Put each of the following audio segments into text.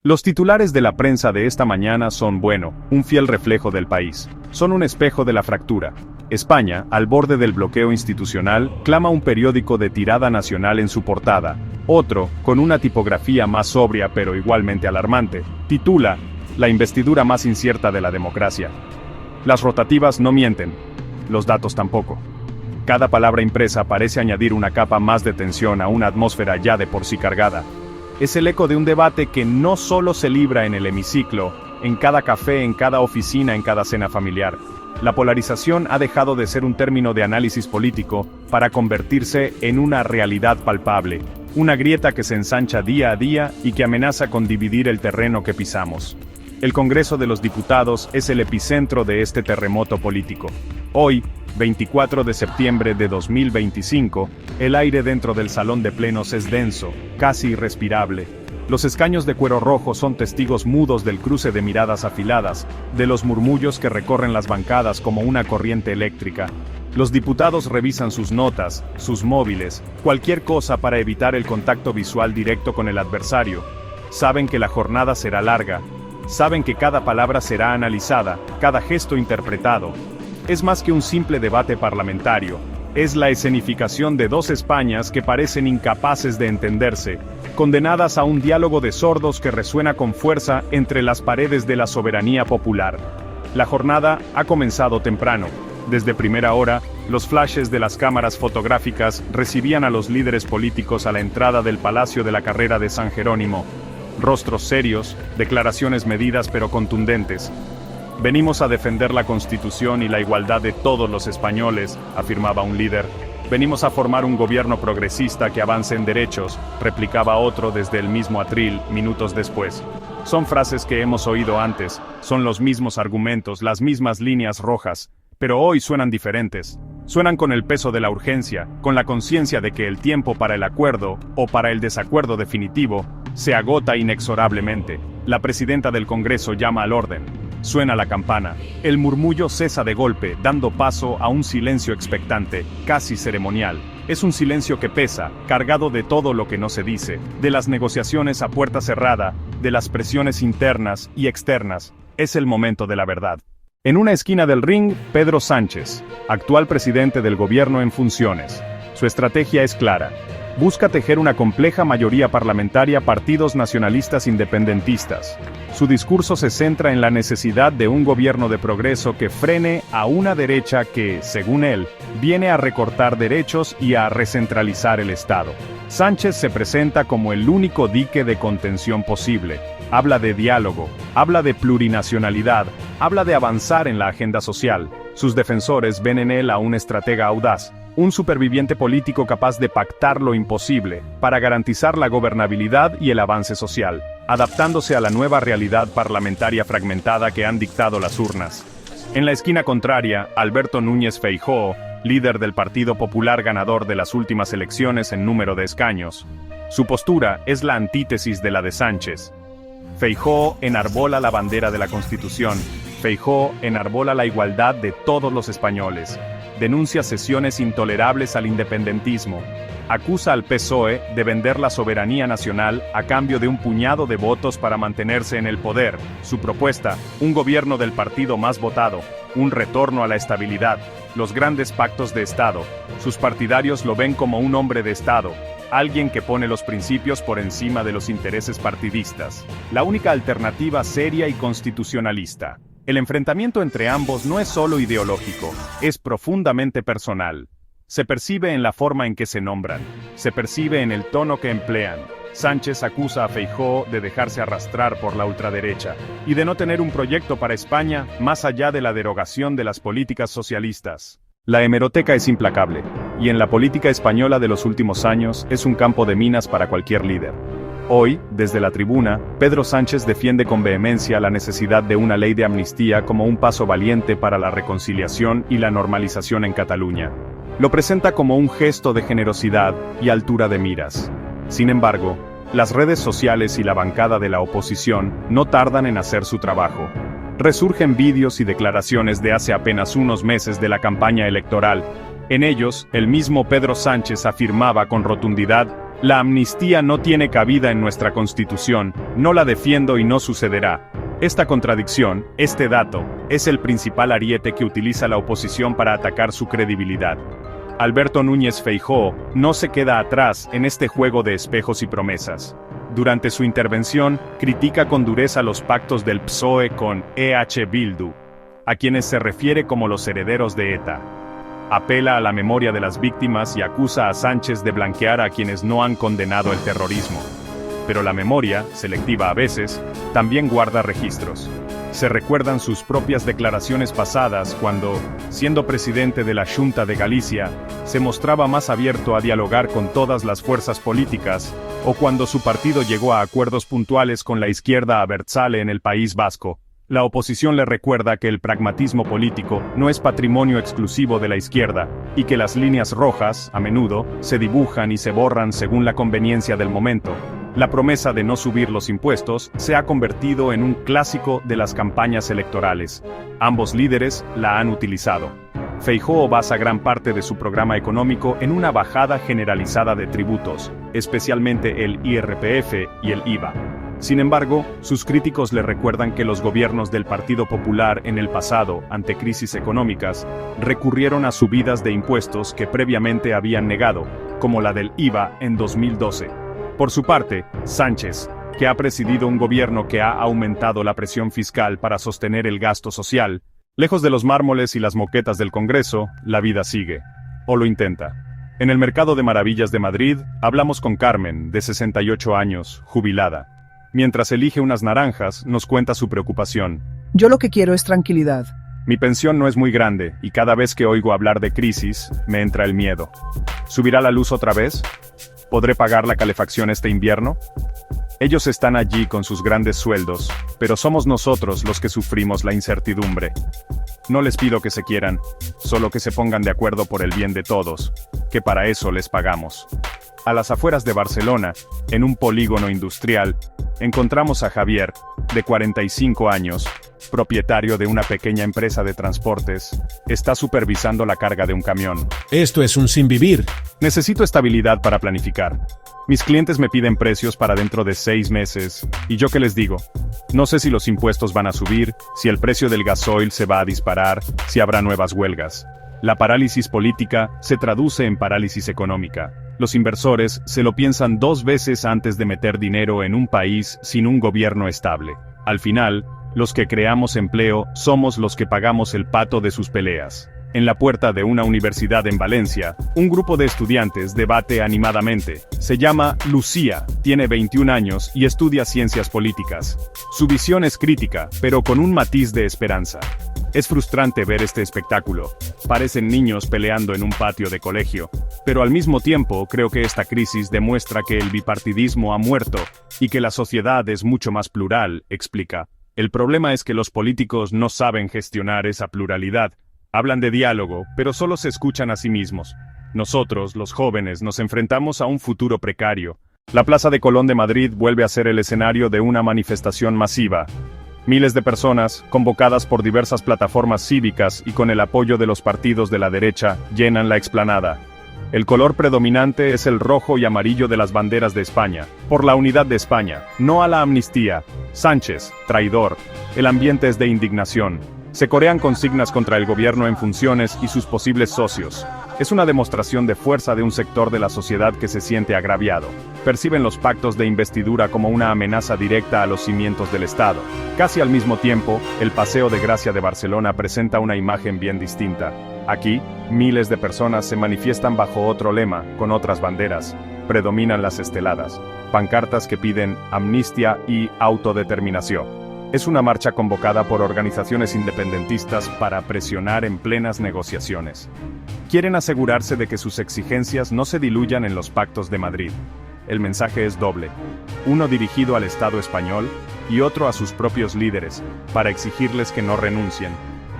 Los titulares de la prensa de esta mañana son, bueno, un fiel reflejo del país. Son un espejo de la fractura. España, al borde del bloqueo institucional, clama un periódico de tirada nacional en su portada. Otro, con una tipografía más sobria pero igualmente alarmante, titula, "La investidura más incierta de la democracia". Las rotativas no mienten. Los datos tampoco. Cada palabra impresa parece añadir una capa más de tensión a una atmósfera ya de por sí cargada. Es el eco de un debate que no solo se libra en el hemiciclo, en cada café, en cada oficina, en cada cena familiar. La polarización ha dejado de ser un término de análisis político para convertirse en una realidad palpable, una grieta que se ensancha día a día y que amenaza con dividir el terreno que pisamos. El Congreso de los Diputados es el epicentro de este terremoto político. Hoy, 24 de septiembre de 2025, el aire dentro del salón de plenos es denso, casi irrespirable. Los escaños de cuero rojo son testigos mudos del cruce de miradas afiladas, de los murmullos que recorren las bancadas como una corriente eléctrica. Los diputados revisan sus notas, sus móviles, cualquier cosa para evitar el contacto visual directo con el adversario. Saben que la jornada será larga. Saben que cada palabra será analizada, cada gesto interpretado. Es más que un simple debate parlamentario. Es la escenificación de dos Españas que parecen incapaces de entenderse, condenadas a un diálogo de sordos que resuena con fuerza entre las paredes de la soberanía popular. La jornada ha comenzado temprano. Desde primera hora, los flashes de las cámaras fotográficas recibían a los líderes políticos a la entrada del Palacio de la Carrera de San Jerónimo. Rostros serios, declaraciones medidas pero contundentes. Venimos a defender la Constitución y la igualdad de todos los españoles, afirmaba un líder. Venimos a formar un gobierno progresista que avance en derechos, replicaba otro desde el mismo atril, minutos después. Son frases que hemos oído antes, son los mismos argumentos, las mismas líneas rojas, pero hoy suenan diferentes. Suenan con el peso de la urgencia, con la conciencia de que el tiempo para el acuerdo, o para el desacuerdo definitivo, se agota inexorablemente. La presidenta del Congreso llama al orden. Suena la campana. El murmullo cesa de golpe, dando paso a un silencio expectante, casi ceremonial. Es un silencio que pesa, cargado de todo lo que no se dice, de las negociaciones a puerta cerrada, de las presiones internas y externas. Es el momento de la verdad. En una esquina del ring, Pedro Sánchez, actual presidente del gobierno en funciones. Su estrategia es clara. Busca tejer una compleja mayoría parlamentaria partidos nacionalistas independentistas. Su discurso se centra en la necesidad de un gobierno de progreso que frene a una derecha que, según él, viene a recortar derechos y a recentralizar el Estado. Sánchez se presenta como el único dique de contención posible. Habla de diálogo, habla de plurinacionalidad, habla de avanzar en la agenda social. Sus defensores ven en él a un estratega audaz, un superviviente político capaz de pactar lo imposible, para garantizar la gobernabilidad y el avance social, adaptándose a la nueva realidad parlamentaria fragmentada que han dictado las urnas. En la esquina contraria, Alberto Núñez Feijóo, líder del Partido Popular ganador de las últimas elecciones en número de escaños. Su postura es la antítesis de la de Sánchez. Feijóo enarbola la bandera de la Constitución. Feijóo enarbola la igualdad de todos los españoles. Denuncia cesiones intolerables al independentismo. Acusa al PSOE de vender la soberanía nacional a cambio de un puñado de votos para mantenerse en el poder. Su propuesta, un gobierno del partido más votado, un retorno a la estabilidad, los grandes pactos de Estado. Sus partidarios lo ven como un hombre de Estado, alguien que pone los principios por encima de los intereses partidistas. La única alternativa seria y constitucionalista. El enfrentamiento entre ambos no es solo ideológico, es profundamente personal. Se percibe en la forma en que se nombran, se percibe en el tono que emplean. Sánchez acusa a Feijóo de dejarse arrastrar por la ultraderecha y de no tener un proyecto para España más allá de la derogación de las políticas socialistas. La hemeroteca es implacable, y en la política española de los últimos años es un campo de minas para cualquier líder. Hoy, desde la tribuna, Pedro Sánchez defiende con vehemencia la necesidad de una ley de amnistía como un paso valiente para la reconciliación y la normalización en Cataluña. Lo presenta como un gesto de generosidad y altura de miras. Sin embargo, las redes sociales y la bancada de la oposición no tardan en hacer su trabajo. Resurgen vídeos y declaraciones de hace apenas unos meses de la campaña electoral. En ellos, el mismo Pedro Sánchez afirmaba con rotundidad La amnistía no tiene cabida en nuestra Constitución, no la defiendo y no sucederá. Esta contradicción, este dato, es el principal ariete que utiliza la oposición para atacar su credibilidad. Alberto Núñez Feijóo no se queda atrás en este juego de espejos y promesas. Durante su intervención, critica con dureza los pactos del PSOE con EH Bildu, a quienes se refiere como los herederos de ETA. Apela a la memoria de las víctimas y acusa a Sánchez de blanquear a quienes no han condenado el terrorismo. Pero la memoria, selectiva a veces, también guarda registros. Se recuerdan sus propias declaraciones pasadas cuando, siendo presidente de la Xunta de Galicia, se mostraba más abierto a dialogar con todas las fuerzas políticas, o cuando su partido llegó a acuerdos puntuales con la izquierda abertzale en el País Vasco. La oposición le recuerda que el pragmatismo político no es patrimonio exclusivo de la izquierda, y que las líneas rojas, a menudo, se dibujan y se borran según la conveniencia del momento. La promesa de no subir los impuestos se ha convertido en un clásico de las campañas electorales. Ambos líderes la han utilizado. Feijóo basa gran parte de su programa económico en una bajada generalizada de tributos, especialmente el IRPF y el IVA. Sin embargo, sus críticos le recuerdan que los gobiernos del Partido Popular en el pasado, ante crisis económicas, recurrieron a subidas de impuestos que previamente habían negado, como la del IVA en 2012. Por su parte, Sánchez, que ha presidido un gobierno que ha aumentado la presión fiscal para sostener el gasto social, lejos de los mármoles y las moquetas del Congreso, la vida sigue. O lo intenta. En el Mercado de Maravillas de Madrid, hablamos con Carmen, de 68 años, jubilada. Mientras elige unas naranjas, nos cuenta su preocupación. Yo lo que quiero es tranquilidad. Mi pensión no es muy grande, y cada vez que oigo hablar de crisis, me entra el miedo. ¿Subirá la luz otra vez? ¿Podré pagar la calefacción este invierno? Ellos están allí con sus grandes sueldos, pero somos nosotros los que sufrimos la incertidumbre. No les pido que se quieran, solo que se pongan de acuerdo por el bien de todos, que para eso les pagamos. A las afueras de Barcelona, en un polígono industrial, encontramos a Javier, de 45 años, propietario de una pequeña empresa de transportes. Está supervisando la carga de un camión. Esto es un sinvivir. Necesito estabilidad para planificar. Mis clientes me piden precios para dentro de 6 meses, y yo qué les digo. No sé si los impuestos van a subir, si el precio del gasoil se va a disparar, si habrá nuevas huelgas. La parálisis política se traduce en parálisis económica. Los inversores se lo piensan 2 veces antes de meter dinero en un país sin un gobierno estable. Al final, los que creamos empleo somos los que pagamos el pato de sus peleas. En la puerta de una universidad en Valencia, un grupo de estudiantes debate animadamente. Se llama Lucía, tiene 21 años y estudia ciencias políticas. Su visión es crítica, pero con un matiz de esperanza. Es frustrante ver este espectáculo. Parecen niños peleando en un patio de colegio. Pero al mismo tiempo creo que esta crisis demuestra que el bipartidismo ha muerto, y que la sociedad es mucho más plural, explica. El problema es que los políticos no saben gestionar esa pluralidad. Hablan de diálogo, pero solo se escuchan a sí mismos. Nosotros, los jóvenes, nos enfrentamos a un futuro precario. La Plaza de Colón de Madrid vuelve a ser el escenario de una manifestación masiva. Miles de personas, convocadas por diversas plataformas cívicas y con el apoyo de los partidos de la derecha, llenan la explanada. El color predominante es el rojo y amarillo de las banderas de España. Por la unidad de España, no a la amnistía. Sánchez, traidor. El ambiente es de indignación. Se corean consignas contra el gobierno en funciones y sus posibles socios. Es una demostración de fuerza de un sector de la sociedad que se siente agraviado. Perciben los pactos de investidura como una amenaza directa a los cimientos del Estado. Casi al mismo tiempo, el Paseo de Gracia de Barcelona presenta una imagen bien distinta. Aquí, miles de personas se manifiestan bajo otro lema, con otras banderas. Predominan las esteladas, pancartas que piden amnistía y autodeterminación. Es una marcha convocada por organizaciones independentistas para presionar en plenas negociaciones. Quieren asegurarse de que sus exigencias no se diluyan en los pactos de Madrid. El mensaje es doble, uno dirigido al Estado español y otro a sus propios líderes, para exigirles que no renuncien.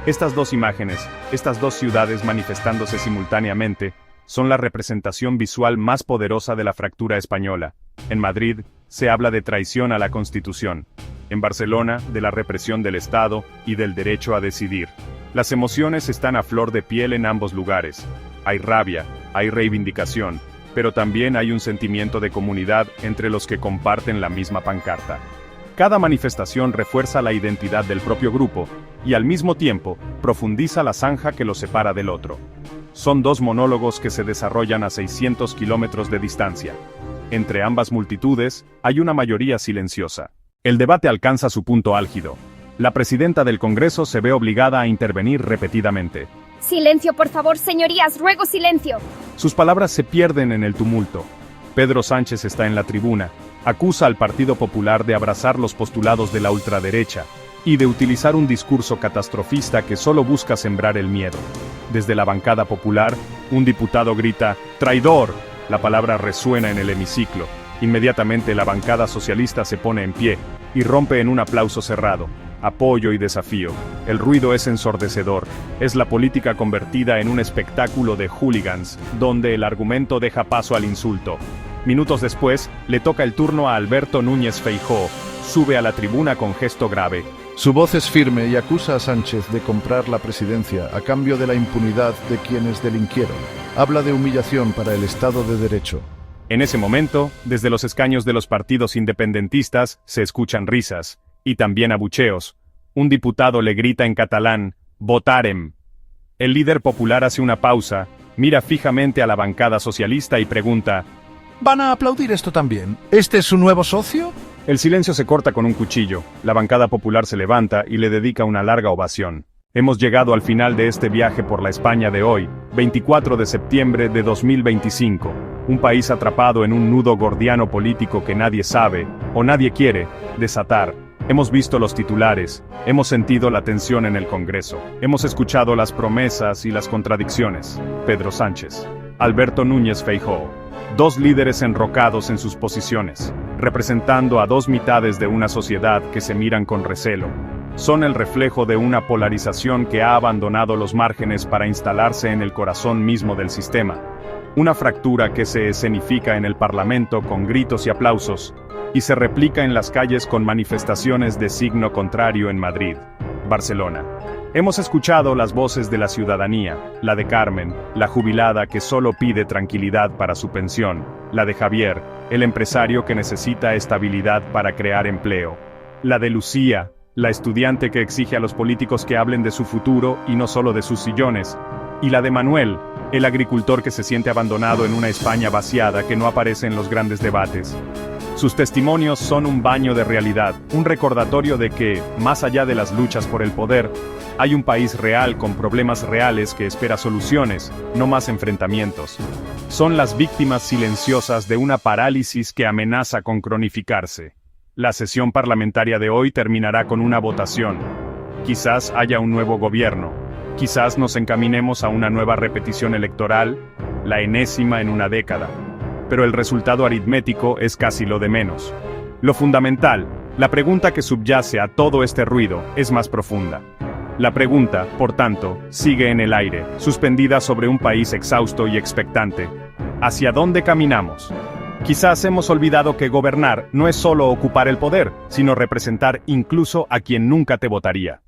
Estas dos imágenes, estas dos ciudades manifestándose simultáneamente, son la representación visual más poderosa de la fractura española. En Madrid, se habla de traición a la Constitución. En Barcelona, de la represión del Estado y del derecho a decidir. Las emociones están a flor de piel en ambos lugares. Hay rabia, hay reivindicación, pero también hay un sentimiento de comunidad entre los que comparten la misma pancarta. Cada manifestación refuerza la identidad del propio grupo, y al mismo tiempo, profundiza la zanja que los separa del otro. Son dos monólogos que se desarrollan a 600 kilómetros de distancia. Entre ambas multitudes, hay una mayoría silenciosa. El debate alcanza su punto álgido. La presidenta del Congreso se ve obligada a intervenir repetidamente. Silencio, por favor, señorías, ruego silencio. Sus palabras se pierden en el tumulto. Pedro Sánchez está en la tribuna. Acusa al Partido Popular de abrazar los postulados de la ultraderecha y de utilizar un discurso catastrofista que solo busca sembrar el miedo. Desde la bancada popular, un diputado grita «¡Traidor!». La palabra resuena en el hemiciclo. Inmediatamente la bancada socialista se pone en pie y rompe en un aplauso cerrado. Apoyo y desafío. El ruido es ensordecedor. Es la política convertida en un espectáculo de hooligans, donde el argumento deja paso al insulto. Minutos después, le toca el turno a Alberto Núñez Feijóo. Sube a la tribuna con gesto grave. Su voz es firme y acusa a Sánchez de comprar la presidencia a cambio de la impunidad de quienes delinquieron. Habla de humillación para el Estado de Derecho. En ese momento, desde los escaños de los partidos independentistas, se escuchan risas, y también abucheos. Un diputado le grita en catalán, «Votarem». El líder popular hace una pausa, mira fijamente a la bancada socialista y pregunta, ¿Van a aplaudir esto también? ¿Este es su nuevo socio? El silencio se corta con un cuchillo, la bancada popular se levanta y le dedica una larga ovación. Hemos llegado al final de este viaje por la España de hoy, 24 de septiembre de 2025, un país atrapado en un nudo gordiano político que nadie sabe, o nadie quiere, desatar. Hemos visto los titulares, hemos sentido la tensión en el Congreso, hemos escuchado las promesas y las contradicciones. Pedro Sánchez, Alberto Núñez Feijóo, dos líderes enrocados en sus posiciones, representando a dos mitades de una sociedad que se miran con recelo. Son el reflejo de una polarización que ha abandonado los márgenes para instalarse en el corazón mismo del sistema. Una fractura que se escenifica en el Parlamento con gritos y aplausos, y se replica en las calles con manifestaciones de signo contrario en Madrid, Barcelona. Hemos escuchado las voces de la ciudadanía, la de Carmen, la jubilada que solo pide tranquilidad para su pensión, la de Javier, el empresario que necesita estabilidad para crear empleo, la de Lucía, la estudiante que exige a los políticos que hablen de su futuro y no solo de sus sillones, y la de Manuel, el agricultor que se siente abandonado en una España vaciada que no aparece en los grandes debates. Sus testimonios son un baño de realidad, un recordatorio de que, más allá de las luchas por el poder, hay un país real con problemas reales que espera soluciones, no más enfrentamientos. Son las víctimas silenciosas de una parálisis que amenaza con cronificarse. La sesión parlamentaria de hoy terminará con una votación. Quizás haya un nuevo gobierno. Quizás nos encaminemos a una nueva repetición electoral, la enésima en una década. Pero el resultado aritmético es casi lo de menos. Lo fundamental, la pregunta que subyace a todo este ruido, es más profunda. La pregunta, por tanto, sigue en el aire, suspendida sobre un país exhausto y expectante. ¿Hacia dónde caminamos? Quizás hemos olvidado que gobernar no es solo ocupar el poder, sino representar incluso a quien nunca te votaría.